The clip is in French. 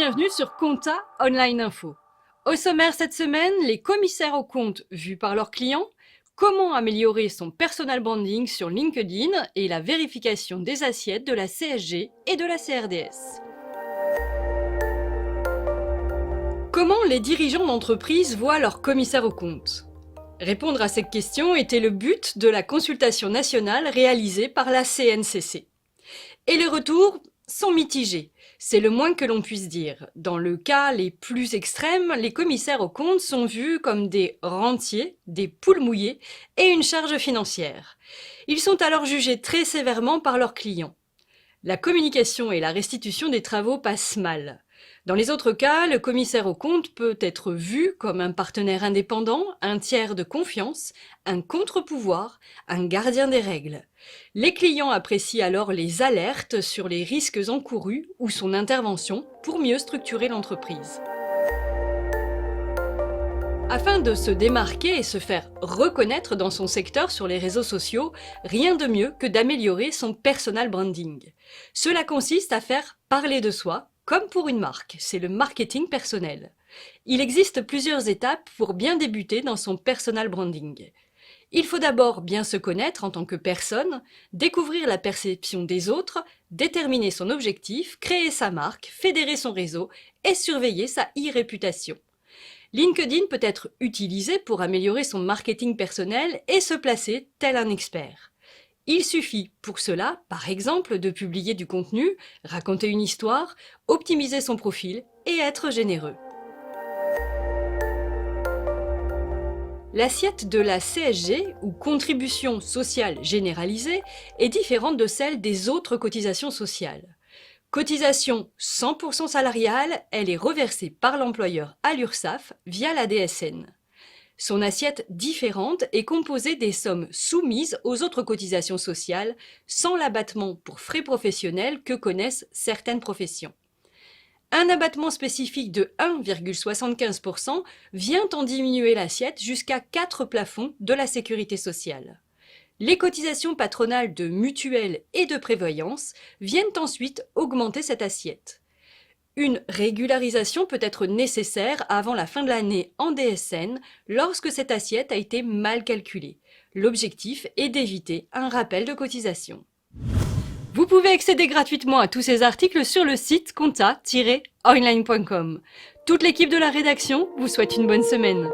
bienvenue sur Compta Online Info. Au sommaire cette semaine, les commissaires aux comptes vus par leurs clients, comment améliorer son personal branding sur LinkedIn et la vérification des assiettes de la CSG et de la CRDS. Comment les dirigeants d'entreprise voient leurs commissaires aux comptes ? Répondre à cette question était le but de la consultation nationale réalisée par la CNCC. Et les retours sont mitigés, c'est le moins que l'on puisse dire. Dans le cas les plus extrêmes, les commissaires aux comptes sont vus comme des rentiers, des poules mouillées et une charge financière. Ils sont alors jugés très sévèrement par leurs clients. La communication et la restitution des travaux passent mal. Dans les autres cas, le commissaire aux comptes peut être vu comme un partenaire indépendant, un tiers de confiance, un contre-pouvoir, un gardien des règles. Les clients apprécient alors les alertes sur les risques encourus ou son intervention pour mieux structurer l'entreprise. Afin de se démarquer et se faire reconnaître dans son secteur sur les réseaux sociaux, rien de mieux que d'améliorer son personal branding. Cela consiste à faire parler de soi, comme pour une marque, c'est le marketing personnel. Il existe plusieurs étapes pour bien débuter dans son personal branding. Il faut d'abord bien se connaître en tant que personne, découvrir la perception des autres, déterminer son objectif, créer sa marque, fédérer son réseau et surveiller sa e-réputation. LinkedIn peut être utilisé pour améliorer son marketing personnel et se placer tel un expert. Il suffit pour cela, par exemple, de publier du contenu, raconter une histoire, optimiser son profil et être généreux. L'assiette de la CSG, ou contribution sociale généralisée, est différente de celle des autres cotisations sociales. Cotisation 100% salariale, elle est reversée par l'employeur à l'URSSAF via la DSN. Son assiette différente est composée des sommes soumises aux autres cotisations sociales, sans l'abattement pour frais professionnels que connaissent certaines professions. Un abattement spécifique de 1,75% vient en diminuer l'assiette jusqu'à 4 plafonds de la sécurité sociale. Les cotisations patronales de mutuelles et de prévoyance viennent ensuite augmenter cette assiette. Une régularisation peut être nécessaire avant la fin de l'année en DSN lorsque cette assiette a été mal calculée. L'objectif est d'éviter un rappel de cotisation. Vous pouvez accéder gratuitement à tous ces articles sur le site compta-online.com. Toute l'équipe de la rédaction vous souhaite une bonne semaine.